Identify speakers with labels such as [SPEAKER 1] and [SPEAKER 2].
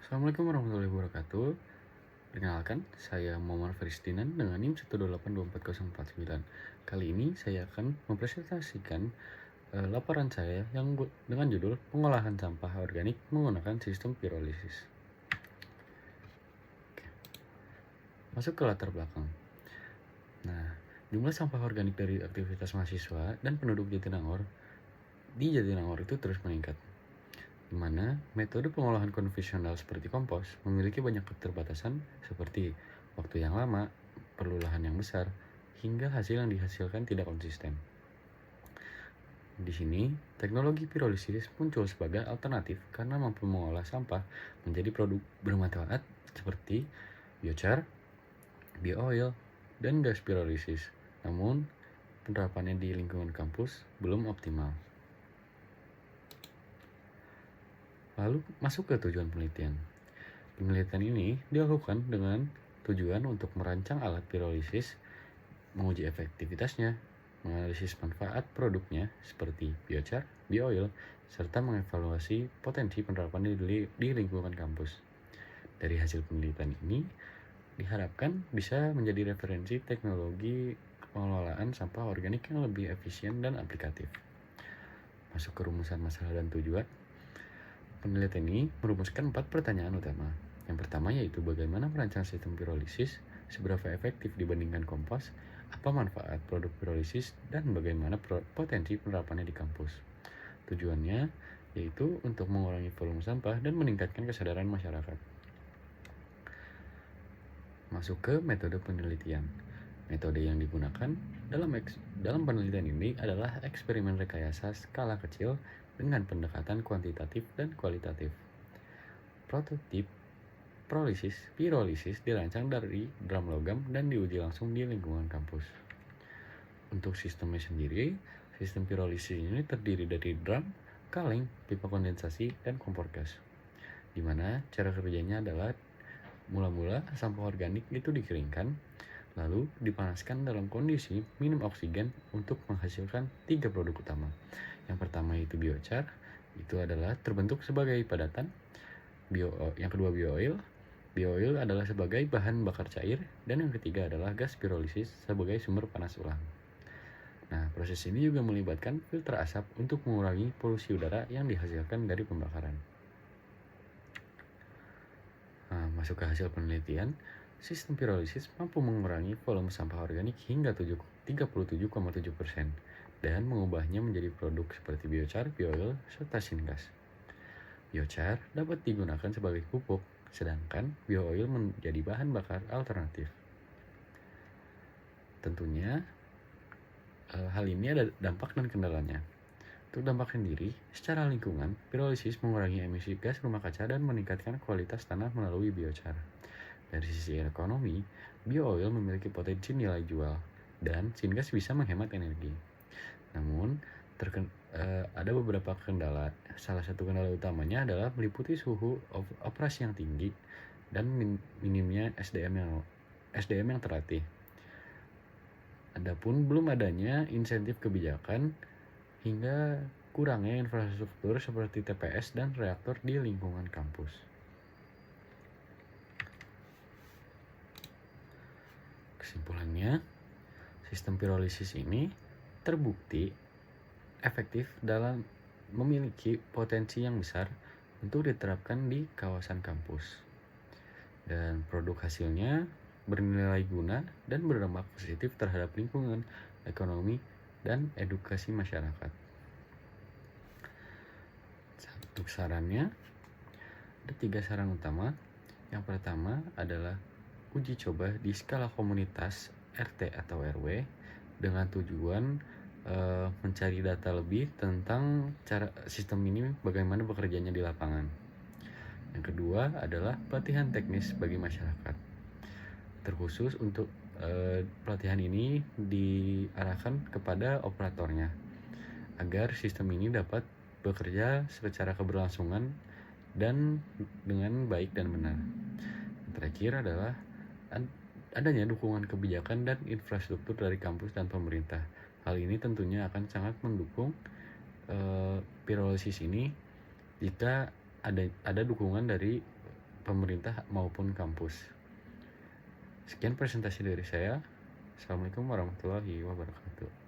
[SPEAKER 1] Assalamualaikum warahmatullahi wabarakatuh. Perkenalkan, saya Muhammad Faristinan dengan NIM 1282409. Kali ini saya akan mempresentasikan laporan saya yang dengan judul Pengolahan Sampah Organik Menggunakan Sistem Pirolisis. Masuk ke latar belakang. Nah, jumlah sampah organik dari aktivitas mahasiswa dan penduduk Jatinangor itu terus meningkat, di mana metode pengolahan konvensional seperti kompos memiliki banyak keterbatasan seperti waktu yang lama, perlu lahan yang besar, hingga hasil yang dihasilkan tidak konsisten. Di sini, teknologi pirolisis muncul sebagai alternatif karena mampu mengolah sampah menjadi produk bermanfaat seperti biochar, bioil, dan gas pirolisis. Namun, penerapannya di lingkungan kampus belum optimal. Lalu masuk ke tujuan penelitian. Penelitian ini dilakukan dengan tujuan untuk merancang alat pirolisis, menguji efektivitasnya, menganalisis manfaat produknya seperti biochar, bioil, serta mengevaluasi potensi penerapan di lingkungan kampus. Dari hasil penelitian ini, diharapkan bisa menjadi referensi teknologi pengelolaan sampah organik yang lebih efisien dan aplikatif. Masuk ke rumusan masalah dan tujuan. Penelitian ini merumuskan 4 pertanyaan utama. Yang pertama yaitu bagaimana merancang sistem pirolisis, seberapa efektif dibandingkan kompos, apa manfaat produk pirolisis, dan bagaimana potensi penerapannya di kampus. Tujuannya yaitu untuk mengurangi volume sampah dan meningkatkan kesadaran masyarakat. Masuk ke metode penelitian. Metode yang digunakan dalam penelitian ini adalah eksperimen rekayasa skala kecil dengan pendekatan kuantitatif dan kualitatif. Prototip pirolisis dirancang dari drum logam dan diuji langsung di lingkungan kampus. Untuk sistemnya sendiri, sistem pirolisis ini terdiri dari drum, kaleng, pipa kondensasi, dan kompor gas. Di mana cara kerjanya adalah mula-mula sampah organik itu dikeringkan, lalu dipanaskan dalam kondisi minim oksigen untuk menghasilkan 3 produk utama. Yang pertama itu biochar, itu adalah terbentuk sebagai padatan. Yang kedua bioil. Bioil adalah sebagai bahan bakar cair, dan yang ketiga adalah gas pirolisis sebagai sumber panas ulang. Nah, proses ini juga melibatkan filter asap untuk mengurangi polusi udara yang dihasilkan dari pembakaran. Nah, masuk ke hasil penelitian, sistem pirolisis mampu mengurangi volume sampah organik hingga 37,7% dan mengubahnya menjadi produk seperti biochar, bioil, serta syngas. Biochar dapat digunakan sebagai pupuk, sedangkan bioil menjadi bahan bakar alternatif. Tentunya, hal ini ada dampak dan kendalanya. Untuk dampak sendiri, secara lingkungan, pirolisis mengurangi emisi gas rumah kaca dan meningkatkan kualitas tanah melalui biochar. Dari sisi ekonomi, bioil memiliki potensi nilai jual, dan syngas bisa menghemat energi. Namun, ada beberapa kendala. Salah satu kendala utamanya adalah meliputi suhu operasi yang tinggi dan minimnya SDM yang terlatih. Adapun belum adanya insentif kebijakan hingga kurangnya infrastruktur seperti TPS dan reaktor di lingkungan kampus. Kesimpulannya, sistem pirolisis ini terbukti efektif dalam memiliki potensi yang besar untuk diterapkan di kawasan kampus. Dan produk hasilnya bernilai guna dan berdampak positif terhadap lingkungan, ekonomi, dan edukasi masyarakat. Untuk sarannya, ada 3 saran utama. Yang pertama adalah uji coba di skala komunitas RT atau RW dengan tujuan mencari data lebih tentang cara sistem ini bagaimana bekerjanya di lapangan. Yang kedua adalah pelatihan teknis bagi masyarakat. Terkhusus untuk pelatihan ini diarahkan kepada operatornya agar sistem ini dapat bekerja secara keberlangsungan dan dengan baik dan benar. Yang terakhir adalah adanya dukungan kebijakan dan infrastruktur dari kampus dan pemerintah. Hal ini tentunya akan sangat mendukung pirolisis ini jika ada dukungan dari pemerintah maupun kampus. Sekian presentasi dari saya. Assalamualaikum warahmatullahi wabarakatuh.